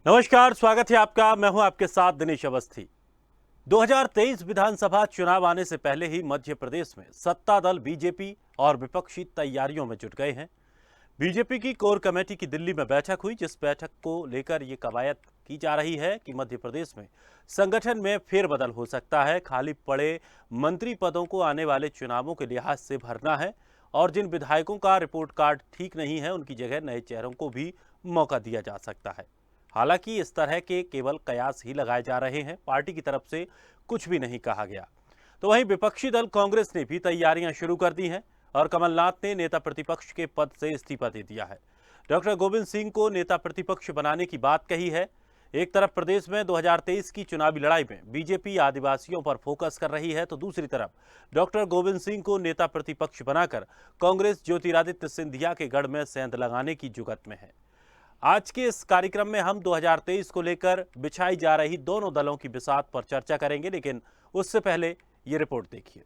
नमस्कार, स्वागत है आपका। मैं हूं आपके साथ दिनेश अवस्थी। 2023 विधानसभा चुनाव आने से पहले ही मध्य प्रदेश में सत्ता दल बीजेपी और विपक्षी तैयारियों में जुट गए हैं। बीजेपी की कोर कमेटी की दिल्ली में बैठक हुई, जिस बैठक को लेकर ये कवायद की जा रही है कि मध्य प्रदेश में संगठन में फेरबदल हो सकता है। खाली पड़े मंत्री पदों को आने वाले चुनावों के लिहाज से भरना है और जिन विधायकों का रिपोर्ट कार्ड ठीक नहीं है उनकी जगह नए चेहरों को भी मौका दिया जा सकता है। हालांकि इस तरह के केवल कयास ही लगाए जा रहे हैं, पार्टी की तरफ से कुछ भी नहीं कहा गया। तो वहीं विपक्षी दल कांग्रेस ने भी तैयारियां शुरू कर दी हैं और कमलनाथ ने नेता प्रतिपक्ष के पद से इस्तीफा दे दिया है। डॉक्टर गोविंद सिंह को नेता प्रतिपक्ष बनाने की बात कही है। एक तरफ प्रदेश में 2023 की चुनावी लड़ाई में बीजेपी आदिवासियों पर फोकस कर रही है, तो दूसरी तरफ डॉक्टर गोविंद सिंह को नेता प्रतिपक्ष बनाकर कांग्रेस ज्योतिरादित्य सिंधिया के गढ़ में सेंध लगाने की जुगत में है। आज के इस कार्यक्रम में हम 2023 को लेकर बिछाई जा रही दोनों दलों की बिसात पर चर्चा करेंगे, लेकिन उससे पहले ये रिपोर्ट देखिए।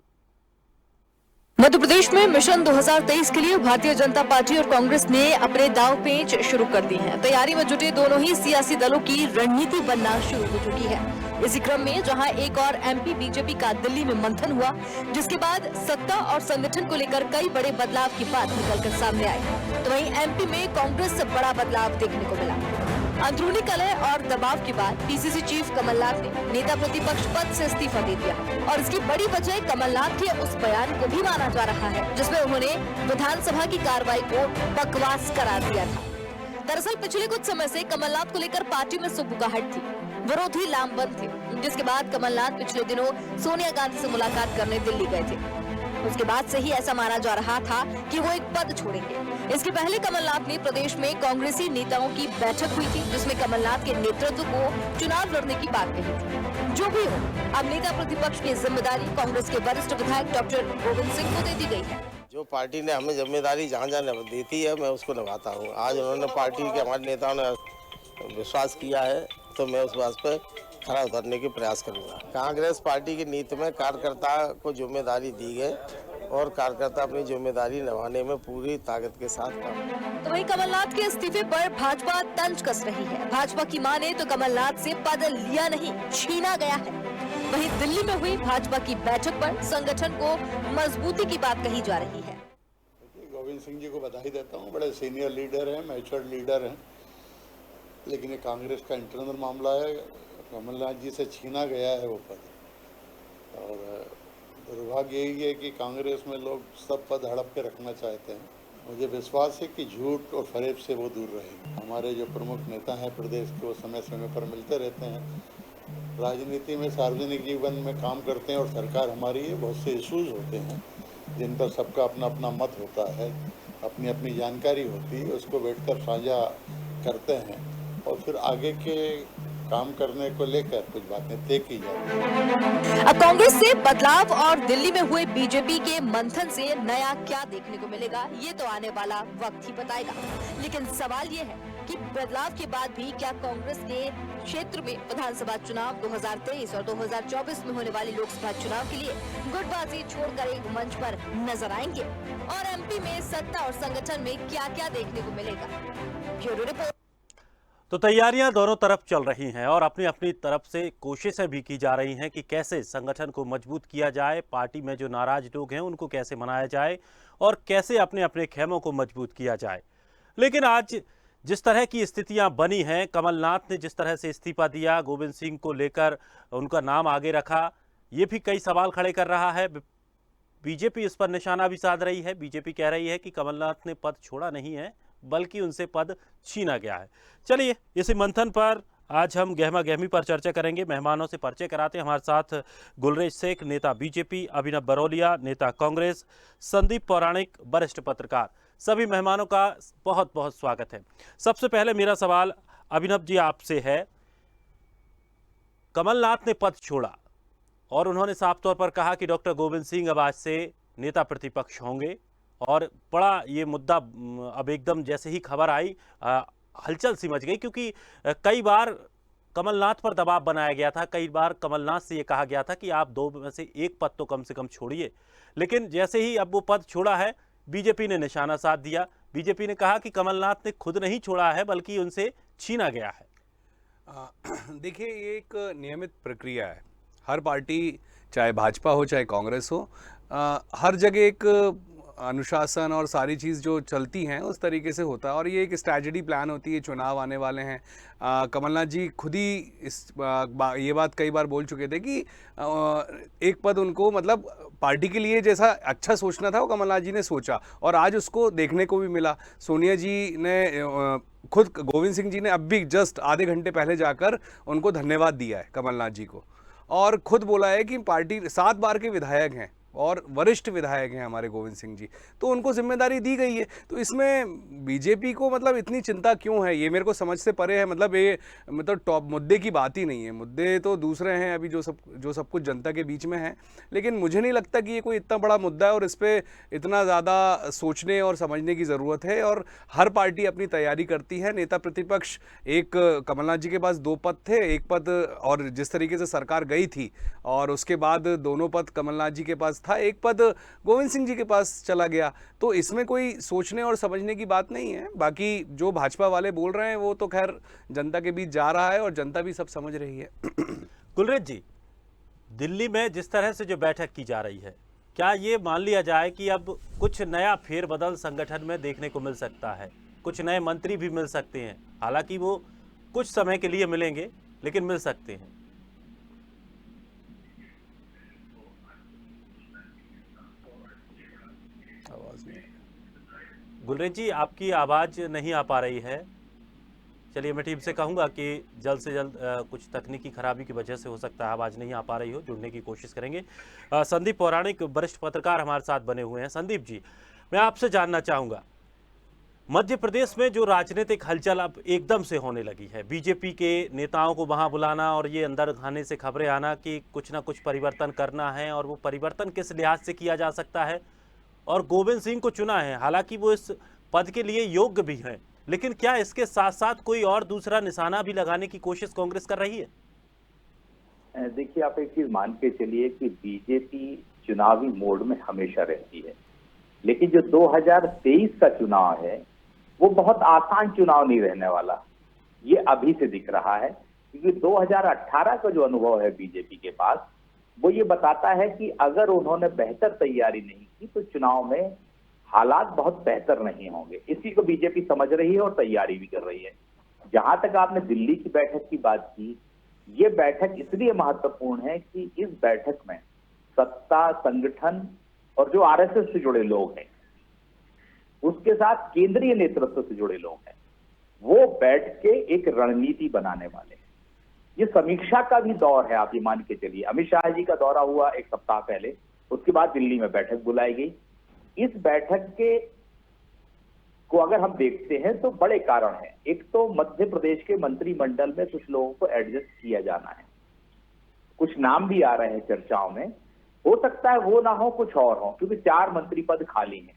मध्य प्रदेश में मिशन 2023 के लिए भारतीय जनता पार्टी और कांग्रेस ने अपने दांव पेंच शुरू कर दी हैं। तैयारी में जुटे दोनों ही सियासी दलों की रणनीति बनना शुरू हो चुकी है। इसी क्रम में जहां एक और एमपी बीजेपी का दिल्ली में मंथन हुआ, जिसके बाद सत्ता और संगठन को लेकर कई बड़े बदलाव की बात निकलकर सामने आई, तो वहीं एमपी में कांग्रेस से बड़ा बदलाव देखने को मिला। अंदरूनी कलह और दबाव के बाद पीसीसी चीफ कमलनाथ ने नेता प्रतिपक्ष पद से इस्तीफा दे दिया और इसकी बड़ी वजह कमलनाथ के उस बयान को भी माना जा रहा है जिसमें उन्होंने विधानसभा की कार्रवाई को बकवास करार दिया था। दरअसल पिछले कुछ समय से कमलनाथ को लेकर पार्टी में सुबुगाहट थी, विरोधी लामबंद थे, जिसके बाद कमलनाथ पिछले दिनों सोनिया गांधी से मुलाकात करने दिल्ली गए थे। उसके बाद से ही ऐसा माना जा रहा था कि वो एक पद छोड़ेंगे। इसके पहले कमलनाथ ने प्रदेश में कांग्रेसी नेताओं की बैठक हुई थी, जिसमें कमलनाथ के नेतृत्व को चुनाव लड़ने की बात कही थी। जो भी हो, अब नेता प्रतिपक्ष की जिम्मेदारी कांग्रेस के वरिष्ठ विधायक डॉक्टर गोविंद सिंह को दे दी गई है। जो पार्टी ने हमें जिम्मेदारी जहाँ जहाँ देती है मैं उसको निभाता हूँ। आज उन्होंने पार्टी के हमारे नेताओं ने विश्वास किया है तो मैं उस बात पर खरा उतरने की प्रयास करूंगा। कांग्रेस पार्टी की नीति में कार्यकर्ता को जिम्मेदारी दी गई और कार्यकर्ता अपनी जिम्मेदारी निभाने में पूरी ताकत के साथ काम। तो वहीं कमलनाथ के इस्तीफे पर भाजपा तंज कस रही है। भाजपा की माने तो कमलनाथ से पद लिया नहीं, छीना गया है। वहीं दिल्ली में हुई भाजपा की बैठक पर संगठन को मजबूती की बात कही जा रही है। गोविंद सिंह जी को बधाई देता हूँ, बड़े सीनियर लीडर हैं, मैच्योर्ड लीडर हैं, लेकिन ये कांग्रेस का इंटरनल मामला है। कमलनाथ जी से छीना गया है वो पद और दुर्भाग्य यही है कि कांग्रेस में लोग सब पद हड़प के रखना चाहते हैं। मुझे विश्वास है कि झूठ और फरेब से वो दूर रहेंगे। हमारे जो प्रमुख नेता हैं प्रदेश के वो समय समय पर मिलते रहते हैं, राजनीति में सार्वजनिक जीवन में काम करते हैं और सरकार हमारी है। बहुत से इशूज़ होते हैं जिन पर सबका अपना अपना मत होता है, अपनी अपनी जानकारी होती है, उसको बैठकर साझा करते हैं और फिर आगे के काम करने को लेकर कुछ बातें तय की जाती हैं। अब कांग्रेस से बदलाव और दिल्ली में हुए बीजेपी के मंथन से नया क्या देखने को मिलेगा, ये तो आने वाला वक्त ही बताएगा। लेकिन सवाल ये है कि बदलाव के बाद भी क्या कांग्रेस के क्षेत्र में विधानसभा चुनाव 2023 और 2024 में होने वाले लोकसभा चुनाव के लिए गुटबाजी छोड़कर एक मंच पर नजर आएंगे, और एमपी में सत्ता और संगठन में क्या क्या देखने को मिलेगा। Bureau report. तो तैयारियां दोनों तरफ चल रही हैं और अपनी अपनी तरफ से कोशिशें भी की जा रही हैं कि कैसे संगठन को मजबूत किया जाए, पार्टी में जो नाराज लोग हैं उनको कैसे मनाया जाए और कैसे अपने अपने खेमों को मजबूत किया जाए। लेकिन आज जिस तरह की स्थितियां बनी हैं, कमलनाथ ने जिस तरह से इस्तीफा दिया, गोविंद सिंह को लेकर उनका नाम आगे रखा, ये भी कई सवाल खड़े कर रहा है। बीजेपी इस पर निशाना भी साध रही है। बीजेपी कह रही है कि कमलनाथ ने पद छोड़ा नहीं है बल्कि उनसे पद छीना गया है। चलिए इसी मंथन पर आज हम गहमा गहमी पर चर्चा करेंगे। मेहमानों से परिचय कराते हैं। हमारे साथ गुलरेज शेख, नेता बीजेपी, अभिनव बरोलिया, नेता कांग्रेस, संदीप पौराणिक, वरिष्ठ पत्रकार। सभी मेहमानों का बहुत बहुत स्वागत है। सबसे पहले मेरा सवाल अभिनव जी आपसे है। कमलनाथ ने पद छोड़ा और उन्होंने साफ तौर पर कहा कि डॉक्टर गोविंद सिंह अब आज से नेता प्रतिपक्ष होंगे, और बड़ा ये मुद्दा अब एकदम जैसे ही खबर आई हलचल सी मच गई, क्योंकि कई बार कमलनाथ पर दबाव बनाया गया था, कई बार कमलनाथ से ये कहा गया था कि आप दो में से एक पद तो कम से कम छोड़िए। लेकिन जैसे ही अब वो पद छोड़ा है, बीजेपी ने निशाना साध दिया। बीजेपी ने कहा कि कमलनाथ ने खुद नहीं छोड़ा है बल्कि उनसे छीना गया है। देखिए, ये एक नियमित प्रक्रिया है। हर पार्टी, चाहे भाजपा हो चाहे कांग्रेस हो, हर जगह एक अनुशासन और सारी चीज़ जो चलती हैं उस तरीके से होता है, और ये एक स्ट्रैटेजी प्लान होती है। चुनाव आने वाले हैं। कमलनाथ जी खुद ही ये बात कई बार बोल चुके थे कि एक पद उनको, मतलब पार्टी के लिए जैसा अच्छा सोचना था वो कमलनाथ जी ने सोचा, और आज उसको देखने को भी मिला। सोनिया जी ने खुद, गोविंद सिंह जी ने अब भी जस्ट आधे घंटे पहले जाकर उनको धन्यवाद दिया है कमलनाथ जी को, और खुद बोला है कि पार्टी 7 बार के विधायक हैं और वरिष्ठ विधायक हैं हमारे गोविंद सिंह जी, तो उनको जिम्मेदारी दी गई है। तो इसमें बीजेपी को मतलब इतनी चिंता क्यों है, ये मेरे को समझ से परे है। मतलब ये मतलब टॉप मुद्दे की बात ही नहीं है। मुद्दे तो दूसरे हैं अभी, जो सब कुछ जनता के बीच में है, लेकिन मुझे नहीं लगता कि ये कोई इतना बड़ा मुद्दा है और इस पर इतना ज़्यादा सोचने और समझने की ज़रूरत है। और हर पार्टी अपनी तैयारी करती है। नेता प्रतिपक्ष, एक कमलनाथ जी के पास 2 पद थे, एक पद, और जिस तरीके से सरकार गई थी और उसके बाद दोनों पद कमलनाथ जी के पास था, एक पद गोविंद सिंह जी के पास चला गया। तो इसमें कोई सोचने और समझने की बात नहीं है। बाकी जो भाजपा वाले बोल रहे हैं वो तो खैर जनता के बीच जा रहा है और जनता भी सब समझ रही है। गुलरेज जी, दिल्ली में जिस तरह से जो बैठक की जा रही है, क्या ये मान लिया जाए कि अब कुछ नया फेरबदल संगठन में देखने को मिल सकता है? कुछ नए मंत्री भी मिल सकते हैं, हालांकि वो कुछ समय के लिए मिलेंगे, लेकिन मिल सकते हैं। गुलरेज जी, आपकी आवाज़ नहीं आ पा रही है। चलिए, मैं टीम से कहूँगा कि जल्द से जल्द कुछ तकनीकी खराबी की वजह से हो सकता है आवाज़ नहीं आ पा रही हो, जुड़ने की कोशिश करेंगे। संदीप पौराणिक वरिष्ठ पत्रकार हमारे साथ बने हुए हैं। संदीप जी, मैं आपसे जानना चाहूँगा, मध्य प्रदेश में जो राजनीतिक हलचल अब एकदम से होने लगी है, बीजेपी के नेताओं को वहाँ बुलाना और ये अंदर खाने से खबरें आना कि कुछ ना कुछ परिवर्तन करना है, और वो परिवर्तन किस लिहाज से किया जा सकता है, और गोविंद सिंह को चुना है, हालांकि वो इस पद के लिए योग्य भी हैं, लेकिन क्या इसके साथ साथ कोई और दूसरा निशाना भी लगाने की कोशिश कांग्रेस कर रही है? देखिए, आप एक चीज मान के चलिए कि बीजेपी चुनावी मोड में हमेशा रहती है, लेकिन जो 2023 का चुनाव है वो बहुत आसान चुनाव नहीं रहने वाला, ये अभी से दिख रहा है। क्योंकि 2018 का जो अनुभव है बीजेपी के पास, वो ये बताता है कि अगर उन्होंने बेहतर तैयारी नहीं की तो चुनाव में हालात बहुत बेहतर नहीं होंगे। इसी को बीजेपी समझ रही है और तैयारी भी कर रही है। जहां तक आपने दिल्ली की बैठक की बात की, ये बैठक इसलिए महत्वपूर्ण है कि इस बैठक में सत्ता, संगठन और जो आरएसएस से जुड़े लोग हैं, उसके साथ केंद्रीय नेतृत्व से जुड़े लोग हैं, वो बैठ के एक रणनीति बनाने वाले हैं। ये समीक्षा का भी दौर है, आप ये मान के चलिए। अमित शाह जी का दौरा हुआ 1 सप्ताह पहले, उसके बाद दिल्ली में बैठक बुलाई गई। इस बैठक के को अगर हम देखते हैं तो बड़े कारण हैं। एक तो मध्य प्रदेश के मंत्रिमंडल में कुछ लोगों को एडजस्ट किया जाना है, कुछ नाम भी आ रहे हैं चर्चाओं में, हो सकता है वो ना हो कुछ और हो, क्योंकि 4 मंत्री पद खाली हैं।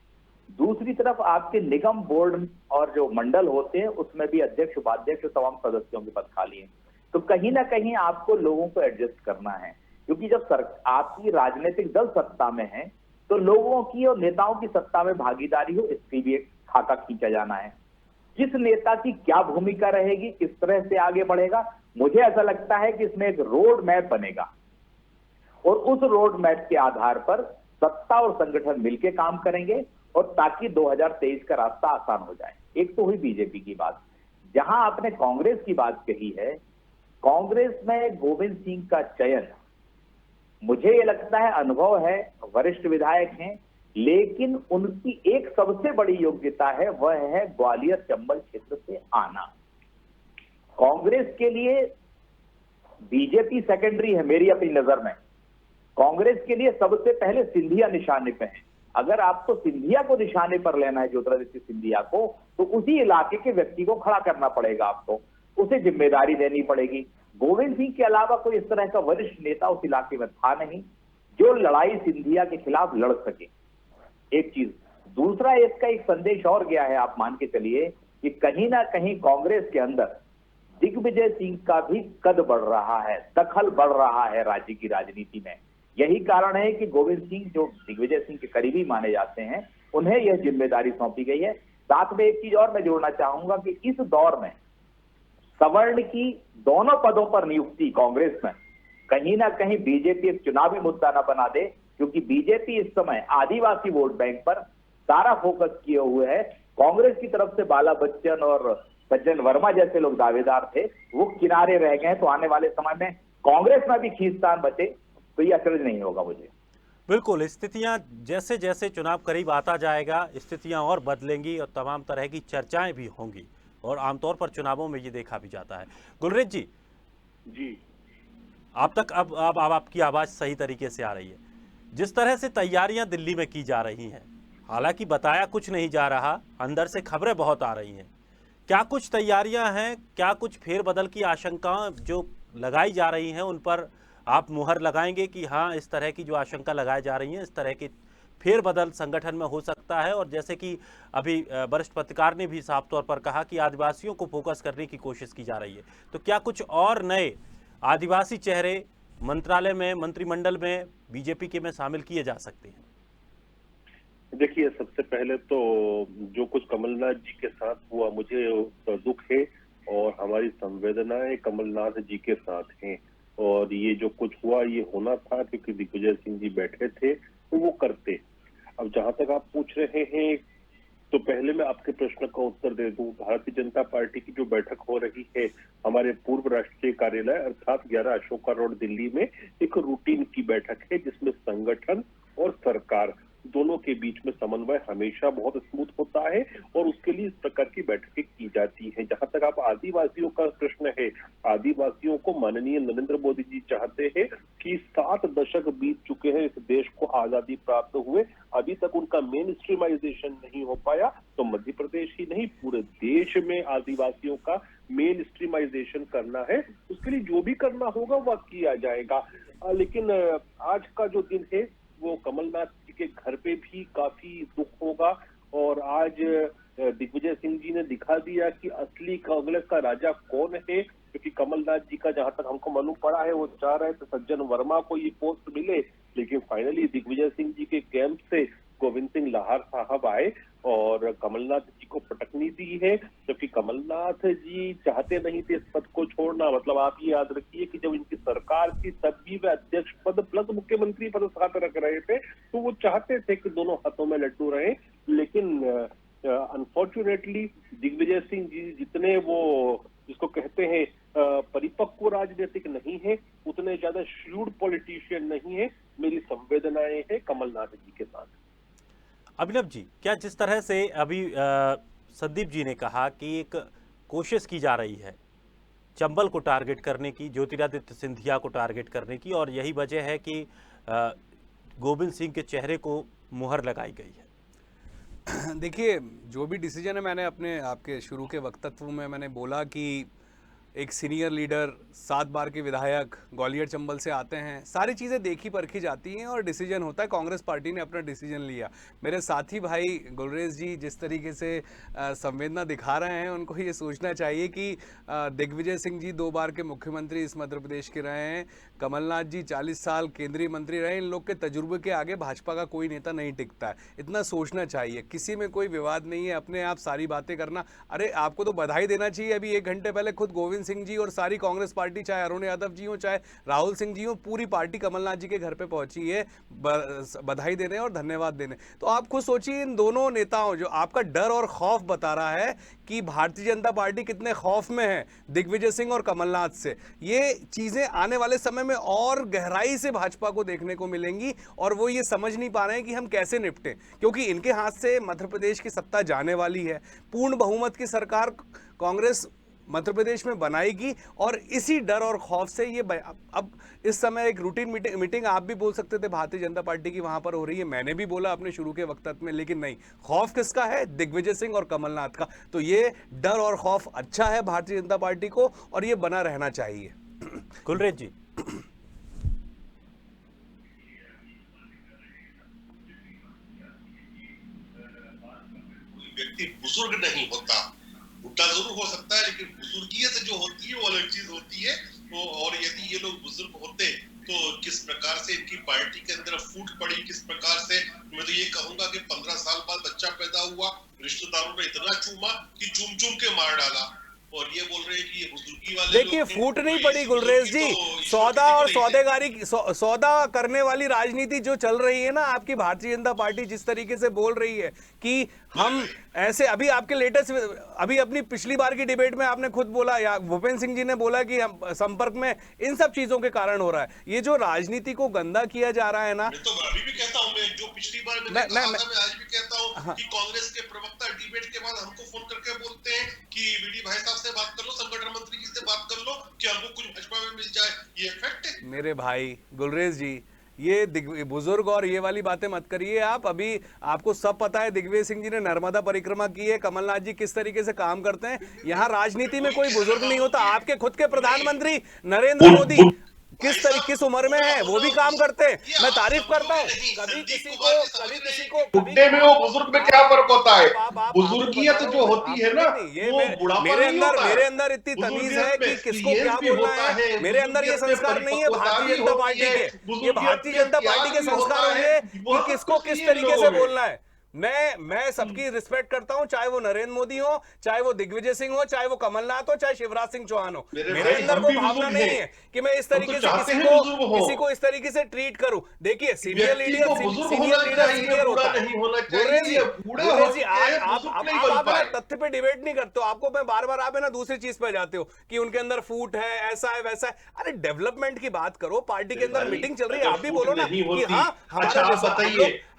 दूसरी तरफ आपके निगम, बोर्ड और जो मंडल होते हैं उसमें भी अध्यक्ष, उपाध्यक्ष और तमाम सदस्यों के पद खाली हैं। तो कहीं ना कहीं आपको लोगों को एडजस्ट करना है, क्योंकि जब आपकी राजनीतिक दल सत्ता में है तो लोगों की और नेताओं की सत्ता में भागीदारी हो, इसकी भी एक खाका खींचा जाना है। किस नेता की क्या भूमिका रहेगी, किस तरह से आगे बढ़ेगा, मुझे ऐसा लगता है कि इसमें एक रोड मैप बनेगा, और उस रोड मैप के आधार पर सत्ता और संगठन मिलकर काम करेंगे, और ताकि 2023 का रास्ता आसान हो जाए। एक तो हुई बीजेपी की बात। जहां आपने कांग्रेस की बात कही है, कांग्रेस में गोविंद सिंह का चयन, मुझे ये लगता है अनुभव है, वरिष्ठ विधायक हैं, लेकिन उनकी एक सबसे बड़ी योग्यता है, वह है ग्वालियर चंबल क्षेत्र से आना। कांग्रेस के लिए बीजेपी सेकेंडरी है मेरी अपनी नजर में। कांग्रेस के लिए सबसे पहले सिंधिया निशाने पे है। अगर आपको सिंधिया को निशाने पर लेना है, ज्योतिरादित्य सिंधिया को, तो उसी इलाके के व्यक्ति को खड़ा करना पड़ेगा आपको, उसे जिम्मेदारी देनी पड़ेगी। गोविंद सिंह के अलावा कोई इस तरह का वरिष्ठ नेता उस इलाके में था नहीं जो लड़ाई सिंधिया के खिलाफ लड़ सके, एक चीज। दूसरा, इसका एक संदेश और गया है, आप मान के चलिए कि कहीं ना कहीं कांग्रेस के अंदर दिग्विजय सिंह का भी कद बढ़ रहा है, दखल बढ़ रहा है राज्य की राजनीति में। यही कारण है कि गोविंद सिंह, जो दिग्विजय सिंह के करीबी माने जाते हैं, उन्हें यह जिम्मेदारी सौंपी गई है। साथ में एक चीज और मैं जोड़ना चाहूंगा कि इस दौर में सवर्ण की दोनों पदों पर नियुक्ति कांग्रेस में कहीं ना कहीं बीजेपी एक चुनावी मुद्दा न बना दे, क्योंकि बीजेपी इस समय आदिवासी वोट बैंक पर सारा फोकस किए हुए है। कांग्रेस की तरफ से बाला बच्चन और सज्जन वर्मा जैसे लोग दावेदार थे, वो किनारे रह गए। तो आने वाले समय में कांग्रेस में भी खींचतान बचे तो ये अचरज नहीं होगा मुझे। बिल्कुल, स्थितियां जैसे जैसे चुनाव करीब आता जाएगा स्थितियां और बदलेंगी और तमाम तरह की चर्चाएं भी होंगी और आमतौर पर चुनावों में ये देखा भी जाता है। गुलरेज जी, आप तक अब आपकी आवाज सही तरीके से आ रही है। जिस तरह से तैयारियां दिल्ली में की जा रही हैं, हालांकि बताया कुछ नहीं जा रहा, अंदर से खबरें बहुत आ रही हैं, क्या कुछ तैयारियां हैं, क्या कुछ फेरबदल की आशंकाएं जो लगाई जा रही हैं उन पर आप मुहर लगाएंगे कि हाँ, इस तरह की जो आशंका लगाई जा रही है इस तरह की फेरबदल संगठन में हो सकता है? और जैसे कि अभी वरिष्ठ पत्रकार ने भी साफ तौर पर कहा कि आदिवासियों को फोकस करने की कोशिश की जा रही है, तो क्या कुछ और नए आदिवासी चेहरे मंत्रालय में, मंत्रिमंडल में, बीजेपी के में शामिल किए जा सकते हैं? देखिए, सबसे पहले तो जो कुछ कमलनाथ जी के साथ हुआ, मुझे दुख है और हमारी संवेदनाएं कमलनाथ जी के साथ हैं। और ये जो कुछ हुआ ये होना था, क्योंकि दिग्विजय सिंह जी बैठे थे तो वो करते। अब जहां तक आप पूछ रहे हैं, तो पहले मैं आपके प्रश्न का उत्तर दे दूं। भारतीय जनता पार्टी की जो बैठक हो रही है हमारे पूर्व राष्ट्रीय कार्यालय अर्थात 11 अशोका रोड दिल्ली में, एक रूटीन की बैठक है जिसमें संगठन और सरकार दोनों के बीच में समन्वय हमेशा बहुत स्मूथ होता है और उसके लिए इस प्रकार की बैठकें की जाती हैं। जहां तक आप आदिवासियों का प्रश्न है, आदिवासियों को माननीय नरेंद्र मोदी जी चाहते हैं कि 7 दशक बीत चुके हैं इस देश को आजादी प्राप्त हुए, अभी तक उनका मेन स्ट्रीमाइजेशन नहीं हो पाया। तो मध्य प्रदेश ही नहीं, पूरे देश में आदिवासियों का मेन स्ट्रीमाइजेशन करना है। उसके लिए जो भी करना होगा वह किया जाएगा। लेकिन आज का जो दिन है वो कमलनाथ जी के घर पे भी काफी दुख होगा। और आज दिग्विजय सिंह जी ने दिखा दिया कि असली कांग्रेस का राजा कौन है, क्योंकि कमलनाथ जी का जहां तक हमको मालूम पड़ा है वो चाह रहे थे सज्जन वर्मा को ये पोस्ट मिले, लेकिन फाइनली दिग्विजय सिंह जी के कैंप से गोविंद सिंह लाहर साहब आए और कमलनाथ जी को पटकनी दी है, क्योंकि कमलनाथ जी चाहते नहीं थे इस पद को छोड़ना। मतलब आप ये याद रखिए कि जब इनकी सरकार थी तब भी वे अध्यक्ष पद प्लस मुख्यमंत्री पद साथ रख रहे थे, तो वो चाहते थे कि दोनों हाथों में लड्डू रहे। लेकिन अनफॉर्चुनेटली दिग्विजय सिंह जी जितने वो जिसको कहते हैं परिपक्व राजनीतिक नहीं है, उतने ज्यादा श्रूड पॉलिटिशियन नहीं है। मेरी संवेदनाएं हैं कमलनाथ जी के साथ। अभिनव जी, क्या जिस तरह से अभी संदीप जी ने कहा कि एक कोशिश की जा रही है चंबल को टारगेट करने की, ज्योतिरादित्य सिंधिया को टारगेट करने की, और यही वजह है कि गोविंद सिंह के चेहरे को मुहर लगाई गई है? देखिए, जो भी डिसीजन है, मैंने अपने आपके शुरू के वक्तव्य में मैंने बोला कि एक सीनियर लीडर, 7 बार के विधायक ग्वालियर चंबल से आते हैं, सारी चीज़ें देखी परखी जाती हैं और डिसीजन होता है। कांग्रेस पार्टी ने अपना डिसीजन लिया। मेरे साथी भाई गुलरेज जी जिस तरीके से संवेदना दिखा रहे हैं, उनको ये सोचना चाहिए कि दिग्विजय सिंह जी 2 बार के मुख्यमंत्री इस मध्य प्रदेश के रहे हैं, कमलनाथ जी 40 साल केंद्रीय मंत्री रहे। इन लोग के तजुर्बे के आगे भाजपा का कोई नेता नहीं टिकता है। इतना सोचना चाहिए, किसी में कोई विवाद नहीं है, अपने आप सारी बातें करना। अरे आपको तो बधाई देना चाहिए, अभी 1 घंटे पहले खुद गोविंद सिंह जी और सारी कांग्रेस पार्टी, चाहे अरुण यादव जी हो चाहे राहुल सिंह जी हो, पूरी पार्टी कमलनाथ जी के घर पे पहुंची है बधाई देने और धन्यवाद देने। तो आप खुद सोचिए, इन दोनों नेताओं, जो आपका डर और खौफ बता रहा है कि भारतीय जनता पार्टी कितने खौफ में है दिग्विजय सिंह और कमलनाथ से, ये चीजें आने वाले समय में और गहराई से भाजपा को देखने को मिलेंगी और वो ये समझ नहीं पा रहे हैं कि हम कैसे निपटें, क्योंकि इनके हाथ से मध्य प्रदेश की सत्ता जाने वाली है। पूर्ण बहुमत की सरकार कांग्रेस मध्य प्रदेश में बनाएगी और इसी डर और खौफ से ये अब इस समय एक रूटीन मीटिंग आप भी बोल सकते थे भारतीय जनता पार्टी की वहां पर हो रही है, मैंने भी बोला अपने शुरू के वक्तव्य में, लेकिन नहीं, खौफ किसका है? दिग्विजय सिंह और कमलनाथ का। तो ये डर और खौफ अच्छा है भारतीय जनता पार्टी को और ये बना रहना चाहिए। गुलरेज जी, व्यक्ति बुजुर्ग नहीं होता, बुढ़ा जरूर हो सकता है, लेकिन बुजुर्गियत जो होती है वो अलग चीज होती है। तो और यदि ये लोग बुजुर्ग होते तो किस प्रकार से इनकी पार्टी के अंदर फूट पड़ी, किस प्रकार से, मैं तो ये कहूंगा कि 15 साल बाद बच्चा पैदा हुआ, रिश्तेदारों ने इतना चूमा कि चूम चूम के मार डाला। और ये बोल रहे हैं कि ये बुजुर्गी वाले देखिए, लोग हैं, फूट नहीं तो पड़ी इस गुलरेज बुजुर्गी जी। तो ईश्वर सौदा किसी को और नहीं देता। सौदेगारी सौदा करने वाली राजनीति जो चल रही है ना, आपकी भारतीय जनता पार्टी जिस तरीके से बोल रही है कि हम ऐसे, अभी आपके लेटेस्ट, अभी अपनी पिछली बार की डिबेट में आपने खुद बोला, या भूपेंद्र सिंह जी ने बोला कि हम संपर्क में इन सब चीजों के कारण हो रहा है। ये जो राजनीति को गंदा किया जा रहा है ना, मैं तो अभी भी कहता हूं, मैं जो पिछली बार मैंने कहा था, मैं आज भी कहता हूं कि कांग्रेस के प्रवक्ता डिबेट के बाद हमको फोन करके बोलते हैं कि वीडी भाई साहब से बात कर लो, संगठन मंत्री जी से बात कर लो कि हमको कुछ भाजपा में मिल जाए। ये फैक्ट है मेरे भाई गुलरेज जी। ये बुजुर्ग और ये वाली बातें मत करिए आप। अभी आपको सब पता है, दिग्विजय सिंह जी ने नर्मदा परिक्रमा की है, कमलनाथ जी किस तरीके से काम करते हैं। यहाँ राजनीति में कोई बुजुर्ग नहीं होता। आपके खुद के प्रधानमंत्री नरेंद्र मोदी किस उम्र में है, वो भी काम करते हैं। मैं तारीफ करता हूँ। कभी किसी को बुढ़े में और बुजुर्ग में क्या फर्क होता है? बुजुर्गियत जो होती है ना, वो बुढ़ापा नहीं होता है। मेरे अंदर इतनी तमीज है कि किसको क्या बोलना है। मेरे अंदर ये संस्कार नहीं है भारतीय जनता पार्टी के। ये भारतीय जनता पार्टी के संस्कार होंगे कि किसको किस तरीके से बोलना है। मैं सबकी रिस्पेक्ट करता हूं, चाहे वो नरेंद्र मोदी हो, चाहे वो दिग्विजय सिंह हो, चाहे वो कमलनाथ हो, चाहे शिवराज सिंह चौहान हो। मेरे अंदर वो भावना नहीं है कि मैं इस तरीके से किसी को इस तरीके से ट्रीट करूं। देखिए, सीनियर लीडर सीनियर होता है। गुलरेज जी, आप तथ्य पे डिबेट नहीं करते हो। आपको मैं बार बार आप है ना दूसरी चीज पे जाते हो कि उनके अंदर फूट है, ऐसा है, वैसा है। अरे डेवलपमेंट की बात करो, पार्टी के अंदर मीटिंग चल रही है, आप भी बोलो ना कि हाँ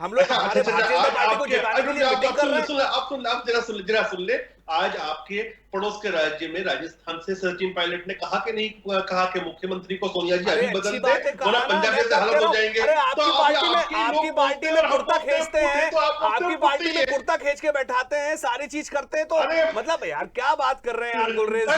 हम लोग हमारे भारतीय जनता पार्टी को जिताने के लिए मीटिंग कर रहे हैं। आप जरा सुन ले। आज आपके पड़ोस के राज्य में राजस्थान से सचिन पायलट ने कहा कि नहीं कहा कि मुख्यमंत्री को सोनिया जी अभी बदल दे, वरना पंजाब जैसे हालत हो जाएंगे। अरे आपकी पार्टी में कुर्ता खींचते हैं, आपकी पार्टी में कुर्ता खींच के बैठाते हैं, सारी चीज करते हैं। तो मतलब यार क्या बात कर रहे हैं यार गुलरेज जी।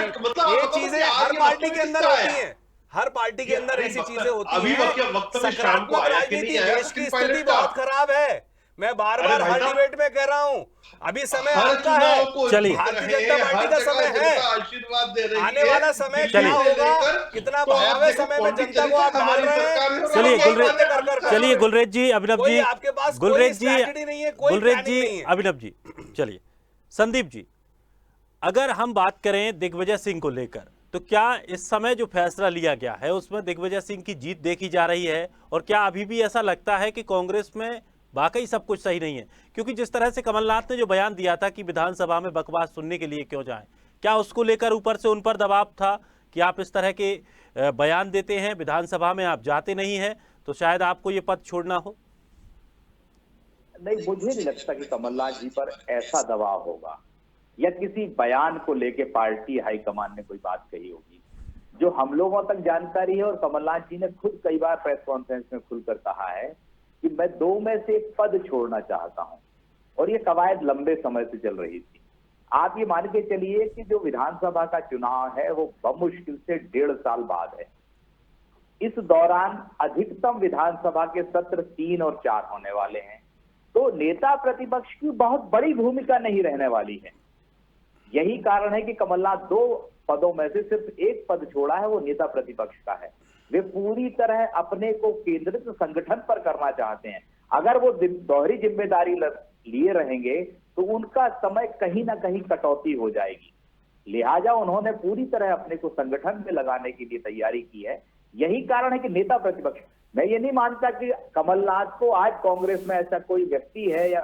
ये चीजें हर पार्टी के अंदर होती हैं, हर पार्टी के अंदर ऐसी चीजें होती हैं। सकारात्मक राजनीति, देश की स्थिति बहुत खराब है। मैं बार बार हर डिबेट में कह रहा हूं, अभी समय आपका है। चलिए, भारतीय जनता पार्टी का समय है। आशीर्वाद दे रही है। आने वाला समय क्या होगा, कितना भयावह समय में जनता को आप डाल रहे हैं। चलिए गुलरेज जी, अभिनव जी, आपके पास गुलरेज जी, नहीं है, कोई गुलरेज जी, नहीं है। अभिनव जी, चलिए संदीप जी, अगर हम बात करें दिग्विजय सिंह को लेकर, तो क्या इस समय जो फैसला लिया गया है उसमें दिग्विजय सिंह की जीत देखी जा रही है? और क्या अभी भी ऐसा लगता है कि कांग्रेस में वाकई सब कुछ सही नहीं है? क्योंकि जिस तरह से कमलनाथ ने जो बयान दिया था कि विधानसभा में बकवास सुनने के लिए क्यों जाएं, क्या उसको लेकर ऊपर से उन पर दबाव था कि आप इस तरह के बयान देते हैं, विधानसभा में आप जाते नहीं हैं, तो शायद आपको ये पद छोड़ना हो? नहीं, मुझे नहीं लगता कि कमलनाथ जी पर ऐसा दबाव होगा या किसी बयान को लेके पार्टी हाईकमान ने कोई बात कही होगी। जो हम लोगों तक जानकारी है, और कमलनाथ जी ने खुद कई बार प्रेस कॉन्फ्रेंस में खुलकर कहा है कि मैं दो में से एक पद छोड़ना चाहता हूं, और ये कवायद लंबे समय से चल रही थी। आप ये मान के चलिए कि जो विधानसभा का चुनाव है वो बमुश्किल से 1.5 साल बाद है। इस दौरान अधिकतम विधानसभा के सत्र 3 और 4 होने वाले हैं, तो नेता प्रतिपक्ष की बहुत बड़ी भूमिका नहीं रहने वाली है। यही कारण है कि कमलनाथ 2 पदों में से सिर्फ एक पद छोड़ा है, वो नेता प्रतिपक्ष का है। वे पूरी तरह अपने को केंद्रित संगठन पर करना चाहते हैं। अगर वो दोहरी जिम्मेदारी लिए रहेंगे तो उनका समय कहीं ना कहीं कटौती हो जाएगी। लिहाजा उन्होंने पूरी तरह अपने को संगठन में लगाने के लिए तैयारी की है। यही कारण है कि नेता प्रतिपक्ष, मैं ये नहीं मानता कि कमलनाथ को आज कांग्रेस में ऐसा कोई व्यक्ति है या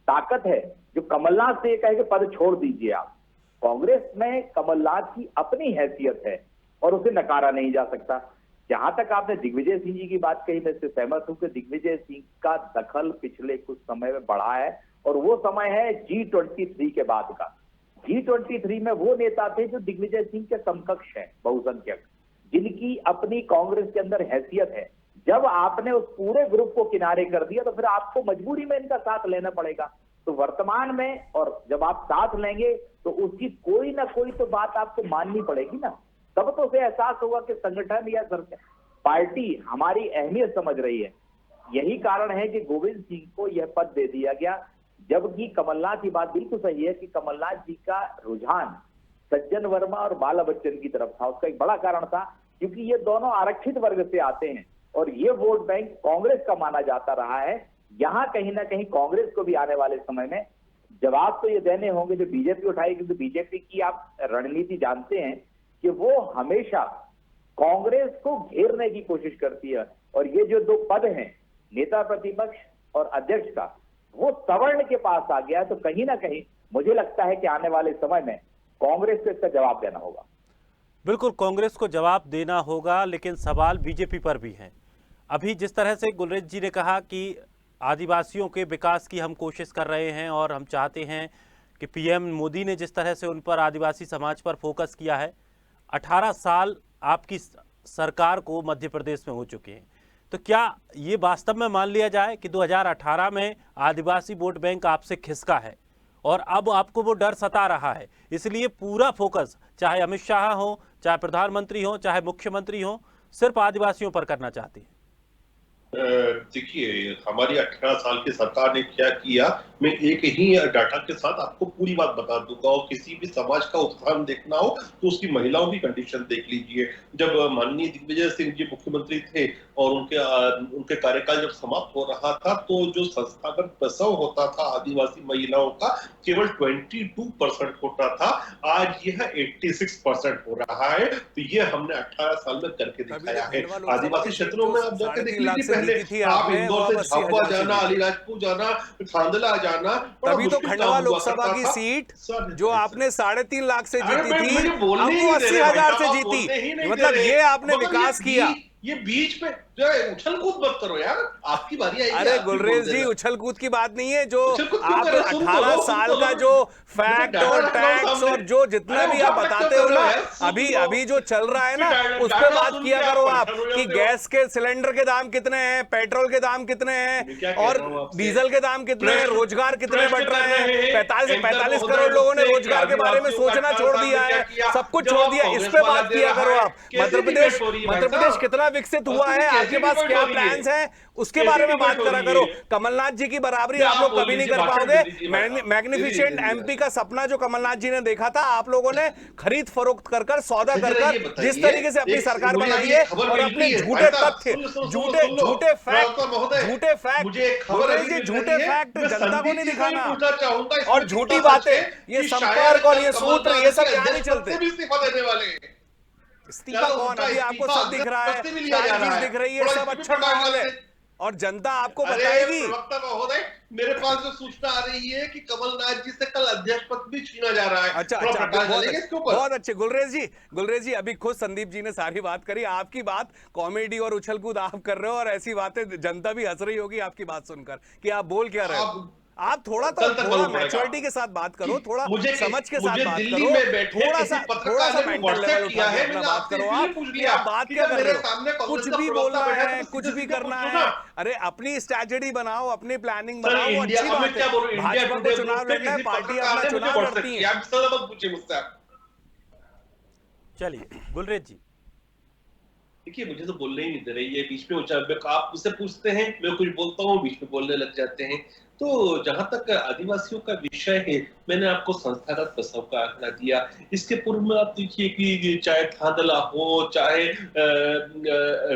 ताकत है जो कमलनाथ से कहे कि पद छोड़ दीजिए आप। कांग्रेस में कमलनाथ की अपनी हैसियत है और उसे नकारा नहीं जा सकता। जहां तक आपने दिग्विजय सिंह जी की बात कही, मैं इससे सहमत हूं कि दिग्विजय सिंह का दखल पिछले कुछ समय में बढ़ा है, और वो समय है G23 के बाद का। G23 में वो नेता थे जो दिग्विजय सिंह के समकक्ष हैं, बहुसंख्यक, जिनकी अपनी कांग्रेस के अंदर हैसियत है। जब आपने उस पूरे ग्रुप को किनारे कर दिया तो फिर आपको मजबूरी में इनका साथ लेना पड़ेगा। तो वर्तमान में, और जब आप साथ लेंगे तो उसकी कोई ना कोई तो बात आपको माननी पड़ेगी ना, तब तो उसे एहसास होगा कि संगठन या सरकार, पार्टी हमारी अहमियत समझ रही है। यही कारण है कि गोविंद सिंह को यह पद दे दिया गया, जबकि कमलनाथ की बात बिल्कुल सही है कि कमलनाथ जी का रुझान सज्जन वर्मा और बाला बच्चन की तरफ था। उसका एक बड़ा कारण था क्योंकि ये दोनों आरक्षित वर्ग से आते हैं और ये वोट बैंक कांग्रेस का माना जाता रहा है। यहां कहीं ना कहीं कांग्रेस को भी आने वाले समय में जवाब तो ये देने होंगे जो बीजेपी उठाएगी, क्योंकि बीजेपी की आप रणनीति जानते हैं कि वो हमेशा कांग्रेस को घेरने की कोशिश करती है। और ये जो दो पद हैं, नेता प्रतिपक्ष और अध्यक्ष का, वो सवर्ण के पास आ गया। तो कहीं ना कहीं मुझे लगता है कि आने वाले समय में कांग्रेस को इसका जवाब देना होगा। बिल्कुल कांग्रेस को जवाब देना होगा, लेकिन सवाल बीजेपी पर भी हैं। अभी जिस तरह से गुलरेज जी ने कहा कि आदिवासियों के विकास की हम कोशिश कर रहे हैं और हम चाहते हैं कि पीएम मोदी ने जिस तरह से उन पर, आदिवासी समाज पर फोकस किया है, 18 साल आपकी सरकार को मध्य प्रदेश में हो चुके हैं, तो क्या ये वास्तव में मान लिया जाए कि 2018 में आदिवासी वोट बैंक आपसे खिसका है और अब आपको वो डर सता रहा है, इसलिए पूरा फोकस चाहे अमित शाह हो, चाहे प्रधानमंत्री हो, चाहे मुख्यमंत्री हो, सिर्फ आदिवासियों पर करना चाहती है? देखिए, हमारी 18 साल की सरकार ने क्या किया, मैं एक ही डाटा के साथ आपको पूरी बात बता दूंगा। और किसी भी समाज का उत्थान देखना हो तो उसकी महिलाओं की कंडीशन देख लीजिए। जब माननीय दिग्विजय सिंह जी मुख्यमंत्री थे और उनके कार्यकाल जब समाप्त हो रहा था, तो जो संस्थागत प्रसव होता था आदिवासी महिलाओं का, केवल 22% होता था। आज यह 86% हो रहा है। तो ये हमने 18 साल में करके दिखाया है। आदिवासी क्षेत्रों में आप जाकर देख लीजिए, पहले आप इंदौर से झाबुआ जाना, अलीराजपुर जाना, थांदला जाना, तभी तो खंडवा लोकसभा की सीट जो आपने 3.5 लाख से जीती थी, अब वो 80,000 से जीती। मतलब ये आपने विकास किया। ये बीच में जो है उछल कूद मत करो यार, आपकी बारी आएगी। अरे गुलरेज जी, उछल कूद की बात नहीं है। जो आप 18 साल का जो फैक्ट और टैक्स और जो जितना भी आप बताते हो ना, अभी जो चल रहा है ना, उस पर बात किया करो आप कि गैस के सिलेंडर के दाम कितने हैं, पेट्रोल के दाम कितने हैं और डीजल के दाम कितने हैं, रोजगार कितने बढ़ रहे हैं। 45 करोड़ लोगों ने रोजगार के बारे में सोचना छोड़ दिया है, सब कुछ छोड़ दिया। इस पे बात किया करो आप। मध्य प्रदेश कितना विकसित हुआ है, आपके पास क्या प्लान्स हैं, उसके बारे में बात करा करो। कमलनाथ जी की बराबरी आप लोग कभी नहीं कर पाओगे। मैग्निफिसेंट एमपी का सपना जो कमलनाथ जी ने देखा था, आप लोगों ने खरीद फरोख्त कर सौदा कर जिस तरीके से अपनी सरकार बनाई है और अपने झूठे तथ्य, झूठे फैक्ट जनता को नहीं दिखाना और झूठी बातें, ये संपर्क और ये सूत्र, ये सब यहाँ नहीं चलते। इस्तीफा कौन? अभी आपको सब दिख रहा है, सारी चीज दिख रही है, सब अच्छा माहौल है और जनता आपको बताएगी। मेरे पास जो सूचना आ रही है कि कमलनाथ जी से कल अध्यक्ष पद भी छीना जा रहा है। अच्छा, बहुत अच्छे गुलरेज जी, अभी खुद संदीप जी ने सारी बात करी। आपकी बात कॉमेडी और उछल कूद आप कर रहे हो और ऐसी बातें जनता भी हंस रही होगी आपकी बात सुनकर कि आप बोल क्या रहे हो। आप थोड़ा मैच्योरिटी के साथ बात करो, थोड़ा समझ के साथ बात करो, थोड़ा सा मेंटल लेवल उठा के अपना बात करो। आप बात क्या कर रहे हो? कुछ भी बोलना है, कुछ भी करना है। अरे अपनी स्ट्रैटेजी बनाओ, अपनी प्लानिंग बनाओ, वो अच्छी बात है। भाजपा को चुनाव लड़ना है, पार्टी अपना चुनाव लड़ती है। चलिए गुलरेज जी, देखिए, मुझे तो बोलने ही नहीं दे रही है, बीच में आप मुझसे पूछते हैं, मैं कुछ बोलता हूँ, बीच में बोलने लग जाते हैं। तो जहां तक आदिवासियों का विषय है, मैंने आपको संस्थागत प्रसव का आंकड़ा दिया। इसके पूर्व में आप देखिए कि चाहे थांदला हो, चाहे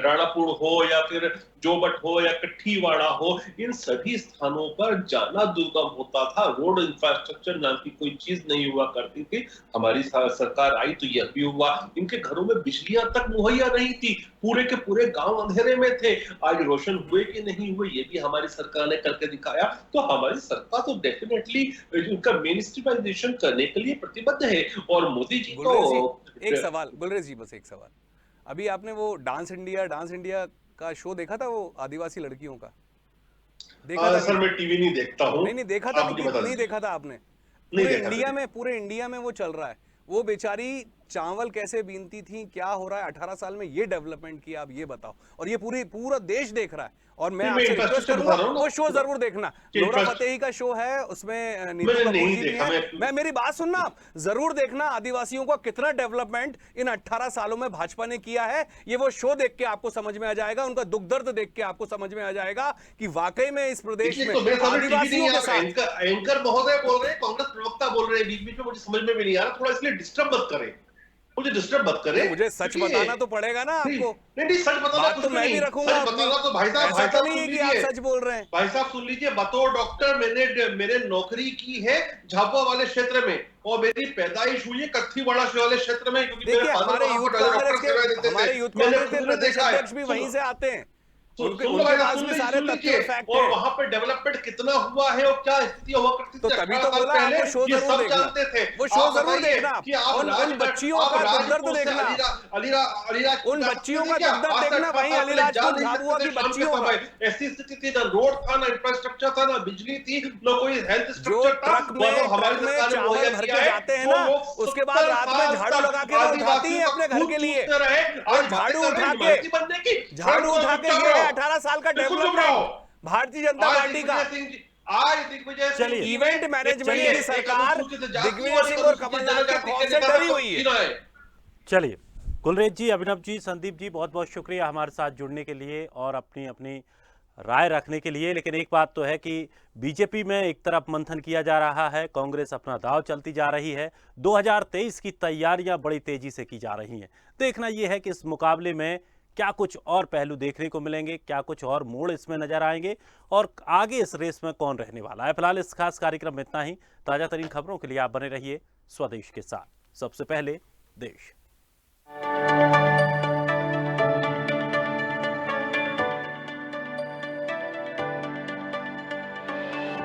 राणापुर हो, या फिर जोबट हो या कट्ठीवाड़ा हो, इन सभी स्थानों पर जाना दुर्गम होता था। रोड इंफ्रास्ट्रक्चर नाम की कोई चीज नहीं हुआ करती थी। हमारी सरकार आई तो यह भी हुआ। इनके घरों में बिजलियां तक मुहैया नहीं थी, पूरे के पूरे गांव अंधेरे में थे। आज रोशन हुए कि नहीं हुए, ये भी हमारी सरकार ने करके दिखाया। तो हमारी सरकार तो डेफिनेटली इनका मेनस्ट्रीमाइजेशन करने के लिए प्रतिबद्ध है। और मोदी जी को एक सवाल, गुलरेज जी बस एक सवाल, अभी आपने वो डांस इंडिया का शो देखा था, वो आदिवासी लड़कियों का देखा था? सर मैं टीवी नहीं देखता हूँ। नहीं देखा था, नहीं देखा था आपने? पूरे इंडिया में वो चल रहा है। वो बेचारी चावल कैसे बीनती थी, क्या हो रहा है 18 साल में, ये डेवलपमेंट किया, आप ये बताओ। और ये पूरा देश देख रहा है। और मैं आपसे रिक्वेस्ट करूंगा वो शो जरूर देखना। नोरा फतेही का शो है, उसमें नीतू कपूर जी भी है। मैं मेरी बात सुनना, आप जरूर देखना आदिवासियों का कितना डेवलपमेंट इन 18 सालों में भाजपा ने किया है। ये वो शो देख के आपको समझ में आ जाएगा, उनका दुख दर्द देख के आपको समझ में आ जाएगा कि वाकई में इस प्रदेश में आदिवासियों के साथ। एंकर महोदय बोल रहे हैं, कांग्रेस प्रवक्ता बोल रहे हैं, बीच बीच में मुझे समझ में भी नहीं आ रहा, थोड़ा इसलिए डिस्टर्ब मत करें। मुझे डिस्टर्ब मत करें। मुझे सच क्योंकि बताना तो पड़ेगा ना आपको। नहीं सच बताना बात कुछ तो मैं नहीं। भी रखूंगा सच बताना तो भाई साहब ऐसा तो नहीं है कि आप सच बोल रहे हैं। भाई साहब सुन लीजिए, बतौर डॉक्टर मैंने नौकरी की है झाबुआ वाले क्षेत्र में, और मेरी पैदाइश हुई है कत्थीवाड़ा वाले क्षेत्र में, क्योंकि मेरे देखिए फादर हमारे वहां यूथ पर डॉक्टर कांग्रेस सेवा देते के थे। हमारे यूथ मैंने कांग्रेस के खुद ने प्रदेश देखा है। अध्यक्ष भी वहीं से आते हैं। उनके सुन लो भाई पास साहब, भी सारे सुन तथ्य लीजिए, और फैक्ट और है। वहां पर डेवलपमेंट कितना हुआ है और क्या स्थिति हुआ करती थी तो तभी 18 तो साल बोला पहले, आपको शो ये जरूर सब देखना। जानते थे। वो शो आप जरूर बताइए देखना। कि आप उन बच्चियों का दुर्दर्द देखना। उन बच्चियों का दुर्दर्द देखना, वहीं अलीराजपुर झाबुआ की बच्चियों का। ऐसी स्थिति थी, ना रोड था, ना इंफ्रास्ट्रक्चर था, ना बिजली थी, ना कोई हेल्थ जो स्ट्रक्चर था। ट्रक में हमारी सरकार ने चावल मुहैया भर किया के है। जाते हैं वो ना, लोग उसके बाद 70 रात में साल झाड़ू तक लगा के वो उठाती हैं आदिवासियों अपने का घर के खून लिए। चूसते रहे। वो आज झाड़ू बातें कर रहे उठा हैं हिमायती बनने की। के झाड़ू उठा के ये है 18 साल का बिल्कुल चुप रहो। डेवलपमेंट भारतीय जनता आज पार्टी का। दिग्विजय सिंह जी, आज दिग्विजय सिंह चलिए। जी ने इवेंट मैनेजमेंट चलिए, की एक सरकार अनुसूचित जाति दिग्विजय और एक सिंह और अनुसूचित कमलनाथ के जनजाति खौफ के से नेता डरी को हुई है। चुना है। चलिए, कुलरेज जी, अभिनव जी, संदीप जी, बहुत बहुत शुक्रिया हमारे साथ जुड़ने के लिए और अपनी अपनी राय रखने के लिए। लेकिन एक बात तो है कि बीजेपी में एक तरफ मंथन किया जा रहा है, कांग्रेस अपना दांव चलती जा रही है। 2023 की तैयारियां बड़ी तेजी से की जा रही हैं। देखना यह है कि इस मुकाबले में क्या कुछ और पहलू देखने को मिलेंगे, क्या कुछ और मोड़ इसमें नजर आएंगे और आगे इस रेस में कौन रहने वाला है। फिलहाल इस खास कार्यक्रम में इतना ही। ताजा तरीन खबरों के लिए आप बने रहिए स्वदेश के साथ। सबसे पहले देश।